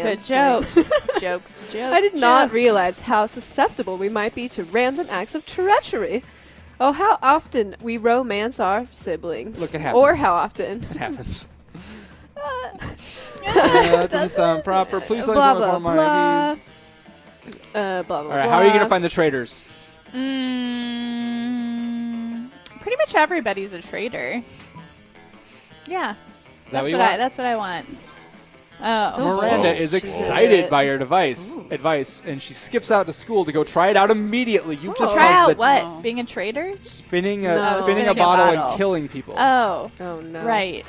Good joke. mansplain. Jokes. I did not realize how susceptible we might be to random acts of treachery. Oh, how often we romance our siblings. Look, it happens. Or how often. It happens. That doesn't sound proper. Please let Blah, me blah, know my blah. IDs. Blah, blah, All right, how are you going to find the traitors? Pretty much everybody's a traitor. Yeah. That That's what you what I. want? That's what I want. Oh. Miranda Oh, is shit. excited by your advice, and she skips out to school to go try it out immediately. You've just Try caused out the what? No. Being a traitor? spinning No. a Spinning a bottle bottle. and killing people. Oh. Oh, no. Right.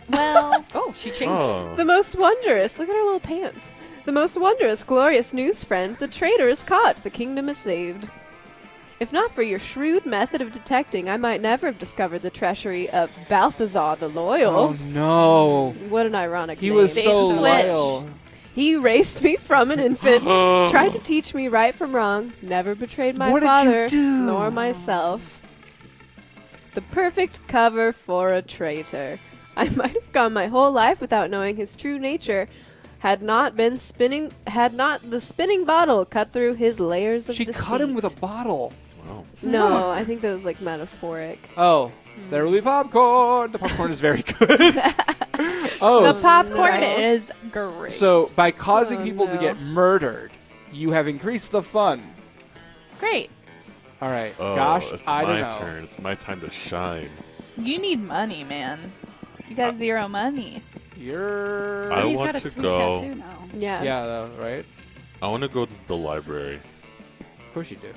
Well. Oh, she changed. Oh. The most wondrous. Look at her little pants. The most wondrous, glorious news, friend. The traitor is caught. The kingdom is saved. If not for your shrewd method of detecting, I might never have discovered the treachery of Balthazar the Loyal. Oh, no. What an ironic He name. was Bait so and switch. loyal. He raised me from an infant, tried to teach me right from wrong, never betrayed my What did you father, do? nor myself. The perfect cover for a traitor. I might have gone my whole life without knowing his true nature, had not the spinning bottle cut through his layers of She deceit. cut him with a bottle. Wow. No, I think that was like metaphoric. Oh, there will be popcorn. The popcorn is very good. Oh, The popcorn no. is great. so by causing Oh, people to no. get murdered, you have increased the fun. Great. All right, Oh, gosh, it's I don't my know. turn. It's my time to shine. You need money, man. You got zero money. You're I He's want got a to sweet go. tattoo now. Yeah. yeah, though, right? I want to go to the library. Of course you do.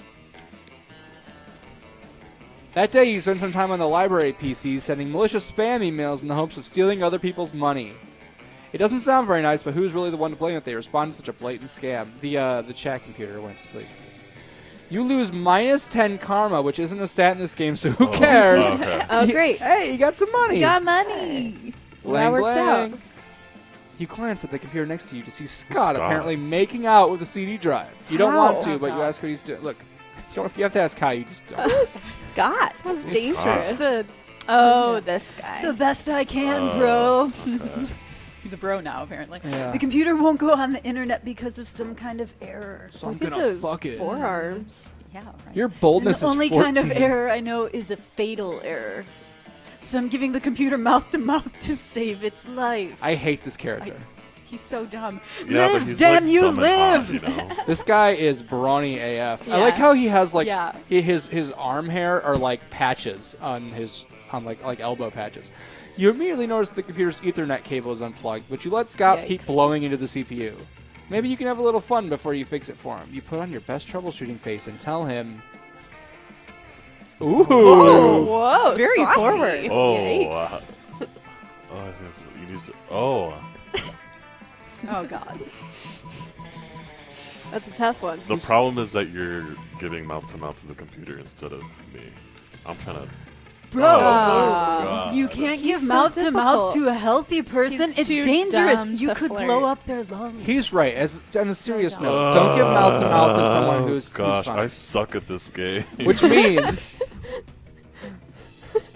That day, you spent some time on the library PC sending malicious spam emails in the hopes of stealing other people's money. It doesn't sound very nice, but who's really the one to blame if they respond to such a blatant scam? The chat computer went to sleep. You lose -10 karma, which isn't a stat in this game, so who cares? Okay. Oh, great. Hey, you got some money. You got money. Well, that worked out. You glance at the computer next to you to see Scott Scott. apparently making out with a CD drive. You don't want How? to, but you ask what he's doing. Look, if you have to ask how, you just don't. Scott. Sounds It's dangerous. Scott. Oh, this guy. The best I can, Oh, bro. okay. He's a bro now, apparently. Yeah. The computer won't go on the internet because of some kind of error. So I'm Look at gonna those fuck it. forearms. Yeah, right. Your And boldness the is only 14. kind of error I know is a fatal error. So I'm giving the computer mouth to mouth to save its life. I hate this character. He's so dumb. Yeah, but live, he's damn like you, dumb and live! hot, you know? This guy is brawny AF. I Yeah. like how he has like Yeah. his arm hair are like patches on like elbow patches. You immediately notice the computer's Ethernet cable is unplugged, but you let Scott keep Yikes. blowing into the CPU. Maybe you can have a little fun before you fix it for him. You put on your best troubleshooting face and tell him, Ooh. Whoa, Very saucy. forward. Oh, Yikes. I see that's what you need to. Oh, Oh God. That's a tough one. the problem is that you're giving mouth to mouth to the computer instead of me. I'm trying to. Bro, Oh, God. you can't give so mouth to mouth difficult. to a healthy person. He's too It's dangerous. dumb You to could flirt. blow up their lungs. He's right. As on a serious note, don't give mouth to mouth to someone who's Gosh, who's I fine. suck at this game. Which means,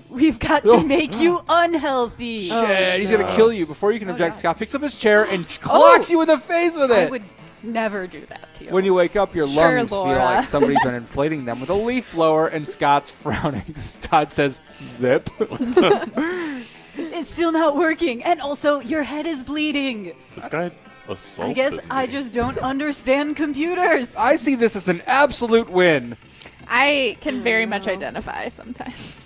We've got to make you unhealthy. shit, he's gonna kill you before you can object. God. Scott picks up his chair and clocks you in the face with I it. would never do that to you. When you wake up, your Sure, lungs feel Laura. like somebody's been inflating them with a leaf blower, and Scott's frowning. Scott says, "Zip." It's still not working, and also your head is bleeding. This guy assaulted I guess me. I just don't understand computers. I see this as an absolute win. I can very much identify sometimes.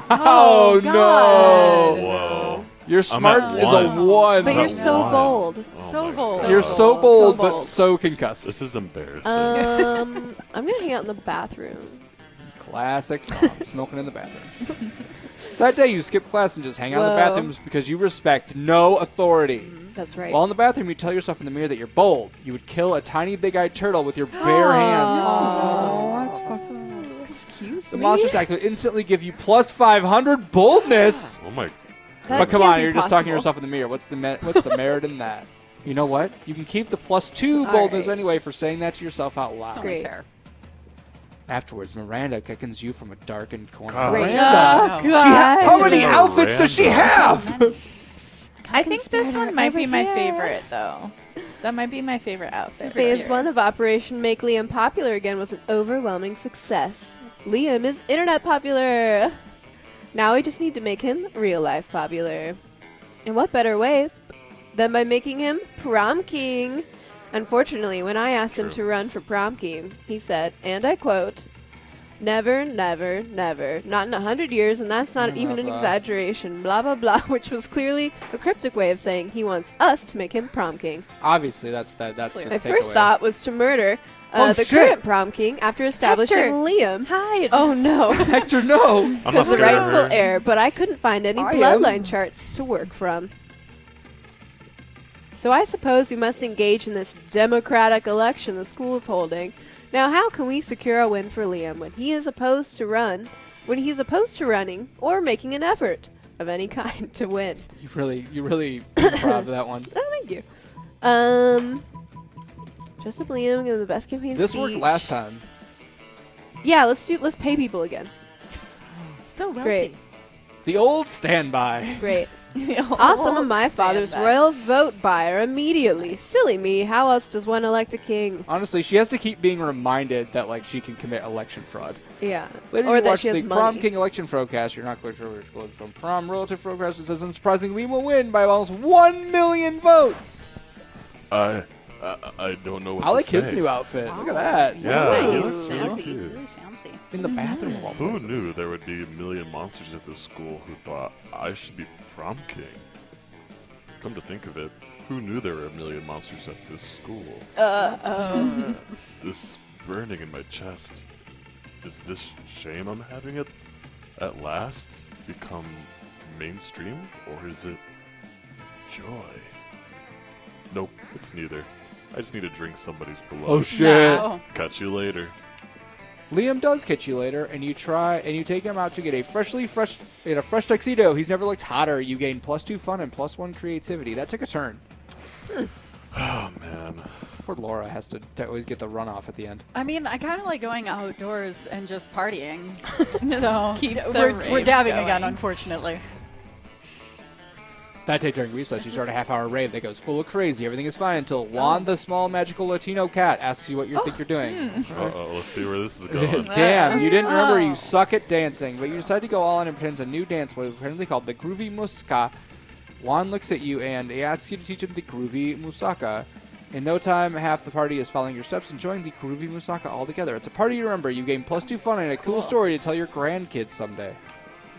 Oh, God. no! Whoa. Your smarts is a one. 1. But you're Not so one. bold. Oh So my bold. God. You're so bold. bold, So but bold. so concussed. This is embarrassing. I'm gonna hang out in the bathroom. Classic Prom, smoking in the bathroom. That day you skip class and just hang out in the Whoa. bathrooms because you respect no authority. That's right. While in the bathroom, you tell yourself in the mirror that you're bold. You would kill a tiny big-eyed turtle with your bare hands. Oh, that's fucked up. Excuse The me. monstrous act would instantly give you plus 500 boldness. Oh my. That But come can't on, be you're just talking to possible. yourself in the mirror. What's the merit in that? You know what? You can keep the plus 2 All boldness right. anyway for saying that to yourself out loud. It's only Great. fair. Afterwards, Miranda beckons you from a darkened corner. God. Great. Miranda! Oh, She how many Miranda. outfits does she have? I think this Conspirator one might be over my here. favorite, though. That might be my favorite outfit. Phase here. 1 of Operation Make Liam Popular Again was an overwhelming success. Liam is internet popular. Now we just need to make him real life popular. And what better way than by making him prom king? Unfortunately, when I asked him True. to run for prom king, he said, and I quote, "Never, never, never. Not in 100 years, and that's not Blah, even an blah. exaggeration. Blah, blah, blah," which was clearly a cryptic way of saying he wants us to make him prom king. Obviously, that's the My first takeaway. thought was to murder Oh, the shit. current prom king after establishing Hector. Liam. Hide. Oh no. Hector, no! I'm not As the scared of rightful her. heir, but I couldn't find any I bloodline am. charts to work from. So I suppose we must engage in this democratic election the school's holding. Now, how can we secure a win for Liam when he is opposed to running or making an effort of any kind to win? You really improv that one. Oh, thank you. Dress up Liam, give him the best campaign This worked speech. last time. Yeah, let's pay people again. So wealthy. Great. The old standby. Great. Oh, Awesome of my father's stand-by. royal vote buyer immediately. Silly me, how else does one elect a king? Honestly, she has to keep being reminded that like she can commit election fraud. Yeah. Later Or you that watch she has the Prom money. King election forecast. You're not quite sure where it's going from. Prom relative forecast. It says unsurprisingly will win by almost 1 million votes. I don't know what I to like say. his new outfit. Look at that. Yeah, That's he nice. looks really Fancy. cute. Really fancy. In the bathroom of all Who places. knew there would be a million monsters at this school who thought I should be prom king? Come to think of it, who knew there were a million monsters at this school? This burning in my chest. Is this shame I'm having it at last become mainstream? Or is it joy? Nope, it's neither. I just need to drink somebody's blood. Oh shit. No. Catch you later. Liam does catch you later, and you take him out to get a fresh tuxedo. He's never looked hotter. You gain +2 fun and +1 creativity. That took a turn. Oh man. Poor Laura has to always get the runoff at the end. I mean, I kind of like going outdoors and just partying. Just so keep the we're rave dabbing going. again, unfortunately. That day during recess, you start a half-hour rave that goes full of crazy. Everything is fine until Juan, the small magical Latino cat, asks you what you think you're doing. Uh-oh, let's see where this is going. Damn, you didn't remember Oh. you suck at dancing, but you decide to go all in and pretend a new dance move, apparently called the Groovy Musaka. Juan looks at you and he asks you to teach him the Groovy Musaka. In no time, half the party is following your steps, enjoying the Groovy Musaka all together. It's a party to remember. You gain +2 fun and a cool story to tell your grandkids someday.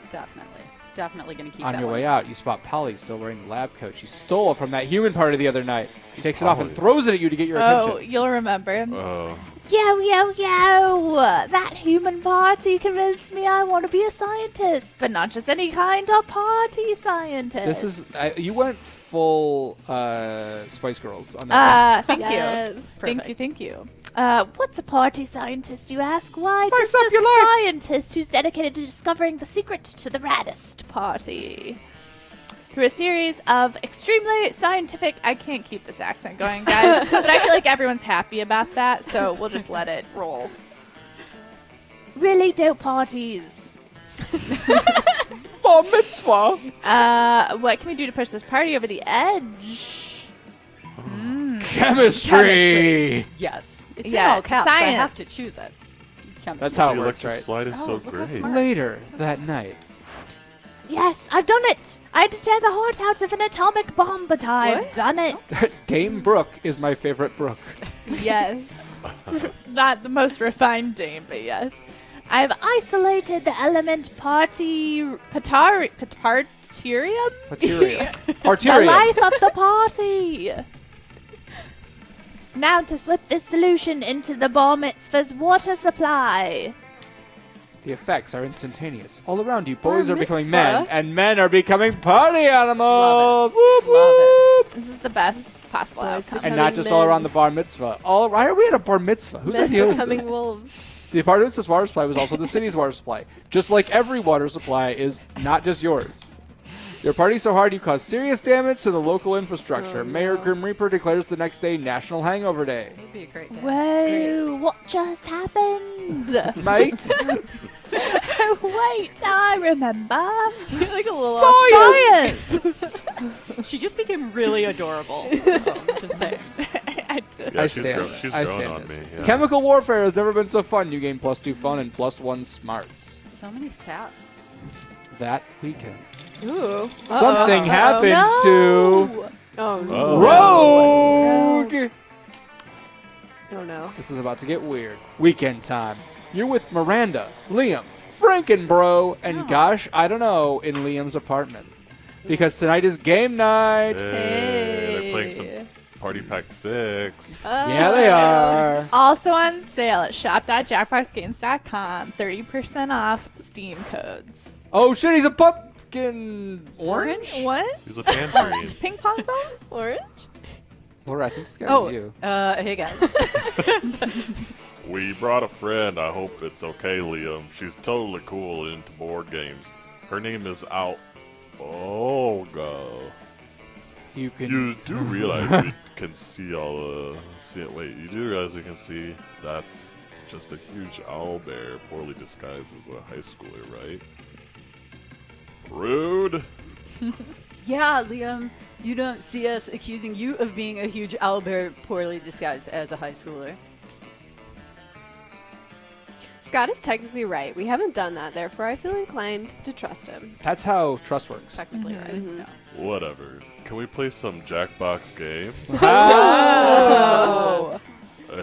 Definitely. definitely going to keep On that your one. way out, you spot Polly still wearing the lab coat she stole from that human party the other night. She takes it off and Polly. throws it at you to get your Oh, attention. you'll remember. Oh, Yo, yo, yo! That human party convinced me I want to be a scientist, but not just any kind of party scientist. This is you went full Spice Girls on that. Thank Yes. you. Perfect. Thank you. What's a party scientist, you ask? Why, Spice just up a your life. scientist who's dedicated to discovering the secret to the raddest party. Through a series of extremely scientific... I can't keep this accent going, guys, but I feel like everyone's happy about that, so we'll just let it roll. Really dope parties. Bar mitzvah. What can we do to push this party over the edge? Chemistry. Yes. It's Yeah, in all caps. I have to science. choose it. That's how it the works, electric right? slide is so look how great. smart. Later that night. Yes, I've done it! I had to tear the heart out of an atomic bomb, but I've What? done it! Dame Brooke is my favorite Brooke. Yes. Not the most refined Dame, but yes. I've isolated the element partierium? Parterium. The Parterium. life of the party! Now to slip this solution into the bar mitzvah's water supply. The effects are instantaneous. All around you, boys are becoming mitzvah? men, and men are becoming party animals. Love it. Whoop, Love whoop. This is the best possible outcome. And not just all men. around the bar mitzvah. Why are we at a bar mitzvah? Whose Men idea was becoming this? wolves. The apartment's water supply was also the city's water supply. Just like every water supply is not just yours. Your party's so hard you cause serious damage to the local infrastructure. Oh, Mayor no. Grim Reaper declares the next day National Hangover Day. It would be a great day. Whoa, what just happened? Mate, Wait, I remember. You're like a little Science! She just became really adorable. Just saying. I did. Yeah, I she's stand. she's I grown stand on this. me. Yeah. Chemical warfare has never been so fun. You gain +2 fun and +1 smarts. So many stats. That weekend. Ooh. Something happened to Oh no. Oh. Rogue. Oh no. This is about to get weird. Weekend time. You're with Miranda, Liam, Frankenbro, and gosh, I don't know, in Liam's apartment. Because tonight is game night. Hey, they're playing some Party Pack 6. Yeah, they are. Also on sale at shop.jackboxgames.com. 30% off Steam codes. Oh shit, he's a pumpkin orange? What? He's a tangerine. Ping pong ball? Orange? Laura, I think this guy's Oh, you. hey guys. We brought a friend. I hope it's okay, Liam. She's totally cool and into board games. Her name is Olga. You can. You do realize we can see all the... Wait, you do realize we can see that's just a huge owlbear poorly disguised as a high schooler, right? Rude. Yeah, Liam, you don't see us accusing you of being a huge owlbear poorly disguised as a high schooler. Scott is technically right. We haven't done that, therefore I feel inclined to trust him. That's how trust works. Technically right. Mhm. No. Whatever. Can we play some Jackbox games? Oh.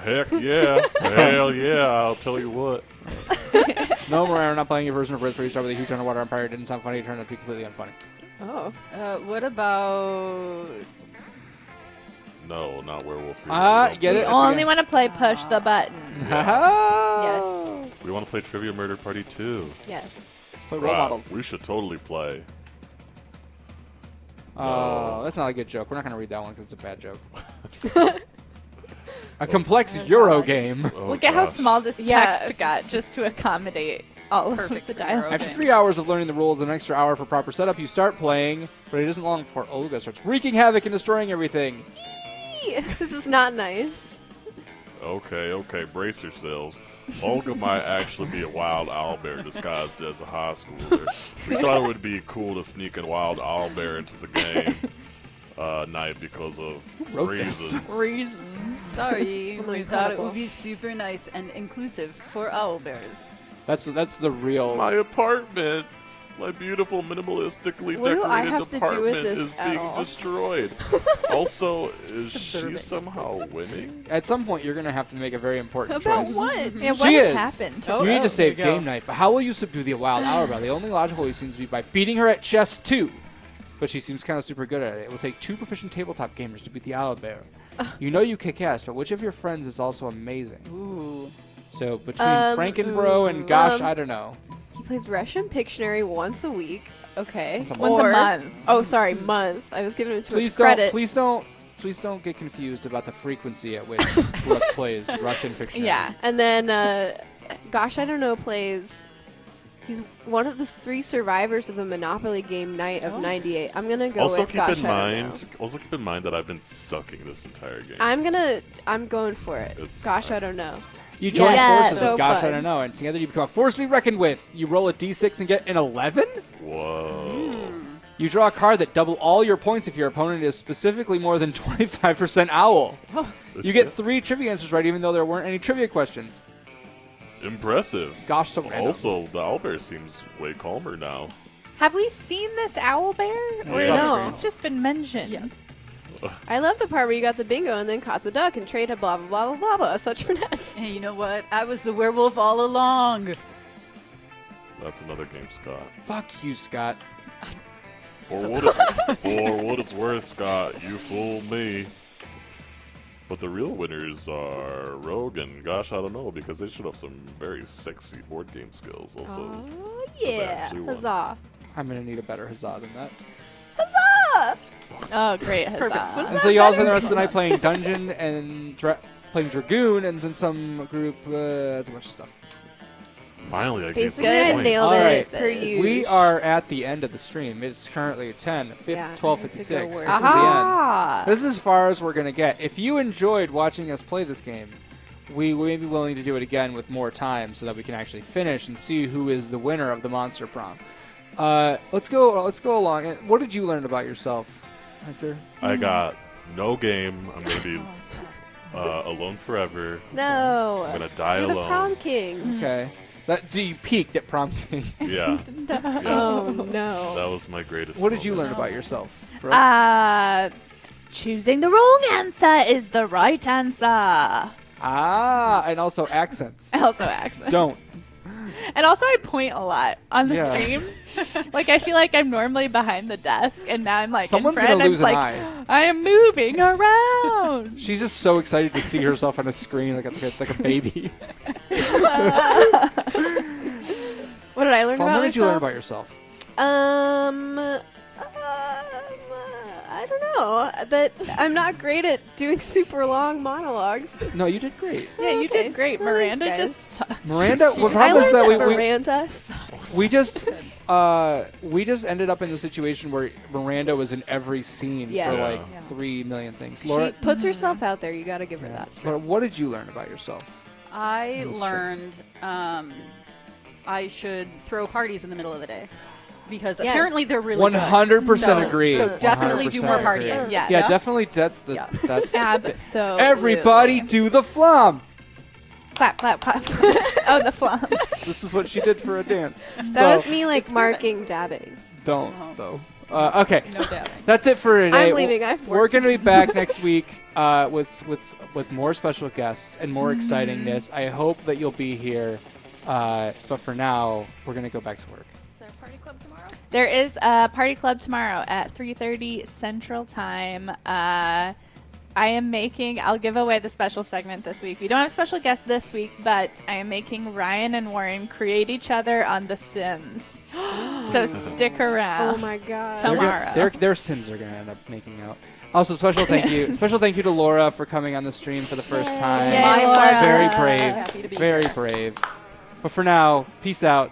Heck yeah. Hell yeah, I'll tell you what. No, Mariah, we're not playing your version of Red Pretty Star with a huge underwater empire. It didn't sound funny. It turned out to be completely unfunny. Oh. What about... No, not Werewolf. Get We it? only want to play push the button. Yes. We want to play Trivia Murder Party 2. Yes. Let's play role Right, models. we should totally play. Oh, that's not a good joke. We're not going to read that one because it's a bad joke. A complex Euro game. Oh, Look at how gosh. small this Yeah. text got just to accommodate all Perfect of the for Euro. dialogue. After games. 3 hours of learning the rules and an extra hour for proper setup, you start playing, but it isn't long before Olga starts wreaking havoc and destroying everything. This is not nice. Okay, brace yourselves. Olga might actually be a wild owlbear disguised as a high schooler. We thought it would be cool to sneak a wild owlbear into the game night because of wrote this? reasons. Reasons. Sorry, Someone we thought it incredible. would be super nice and inclusive for owlbears. That's the real. My apartment. My beautiful, minimalistically What do I decorated have to do with apartment this is at being all? destroyed. Also, is Just she observing. somehow winning? At some point, you're going to have to make a very important About choice. what? Yeah, what She has is. happened? Oh, You need to save there you go. game night, but how will you subdue the wild Owlbear? The only logical way seems to be by beating her at chess 2. But she seems kind of super good at it. It will take 2 proficient tabletop gamers to beat the Owlbear. You know you kick ass, but which of your friends is also amazing? Ooh. So between Frankenbro and Gosh, I don't know. He plays Russian Pictionary once a week. Okay. Once a Once a Or- month. Oh, sorry, month. I was giving him too Please much don't, credit. please don't get confused about the frequency at which Brooke plays Russian Pictionary. Yeah. And then, gosh, I don't know, plays. He's one of the 3 survivors of the Monopoly game night of '98. I'm gonna go Also with keep gosh, in I don't know. mind. Also keep in mind that I've been sucking this entire game. I'm going for it. It's Gosh, fine. I don't know. You join Yes. forces So with Gosh, fun. I don't know, and together you become a force to be reckoned with. You roll a d6 and get an 11? Whoa. You draw a card that double all your points if your opponent is specifically more than 25% owl. You get 3 trivia answers right even though there weren't any trivia questions. Impressive. Gosh, so random. Also, the owlbear seems way calmer now. Have we seen this owlbear? Or No. is it's just been mentioned? Yes. I love the part where you got the bingo and then caught the duck and traded blah blah blah blah blah blah. Such finesse. Hey, you know what? I was the werewolf all along. That's another game, Scott. Fuck you, Scott. For what it's worth, Scott, you fooled me. But the real winners are Rogue and Gosh, I don't know, because they should have some very sexy board game skills. Also, Oh yeah! actually won. Huzzah! I'm going to need a better huzzah than that. Huzzah! Oh, great. Huzzah. Perfect. Was And that so you all better? spend the rest of the night playing Dungeon and playing Dragoon and then some group, that's a bunch of stuff. finally, I gained Basically, some I points. nailed All it right. per usual. We are at the end of the stream. It's currently 12:56. Yeah, I have to go This is worse. the end. Aha! This is as far as we're going to get. If you enjoyed watching us play this game, we may be willing to do it again with more time so that we can actually finish and see who is the winner of the Monster Prom. Let's go along. What did you learn about yourself, Hector? I got no game. I'm gonna be alone forever. No. I'm gonna die You're the alone. prom king. Okay. So you peaked at prom king. Yeah. Yeah. Oh no. That was my greatest. What did you learn moment. about yourself? Brooke? Choosing the wrong answer is the right answer. And also accents. Also accents. Don't. And also I point a lot on the Yeah. stream. Like I feel like I'm normally behind the desk and now I'm like Someone's in front. gonna lose I'm an like, eye. I am moving around. She's just so excited to see herself on a screen like a baby. What did I learn Fawn, about what did you learn myself? about yourself? I don't know. That I'm not great at doing super long monologues. No, you did great. Yeah, you Okay. did great. Well, thanks, Miranda guys. just sucked. Miranda, the I problem is learned that that we Miranda sucks. we just ended up in the situation where Miranda was in every scene Yeah. for Yeah. like Yeah. 3 million things. She Laura, puts herself out there. You got to give her that. Laura, what did you learn about yourself? I That's true. learned I should throw parties in the middle of the day because Yes. apparently they're really 100% good. agree. So definitely do more 100% agree. partying. Yeah. Yeah, definitely. That's the. Yeah. That's Absolutely. everybody do the flom. Clap, clap, clap. Oh, the flum. This is what she did for a dance. That was me, like marking, dabbing. Don't Oh. though. Okay. No dabbing. That's it for today. I'm leaving. I've We're work going to to be back next week with more special guests and more excitingness. I hope that you'll be here. But for now, we're going to go back to work. Is there a party club tomorrow? There is a party club tomorrow at 3:30 Central Time. I'll give away the special segment this week. We don't have special guests this week, but I am making Ryan and Warren create each other on The Sims. So stick around. Oh my god. Tomorrow. Their sins are going to end up making out. Also, special thank you to Laura for coming on the stream for the first time. Yay, My Laura. pleasure. Very Happy to brave. be Very here. brave. But for now, peace out.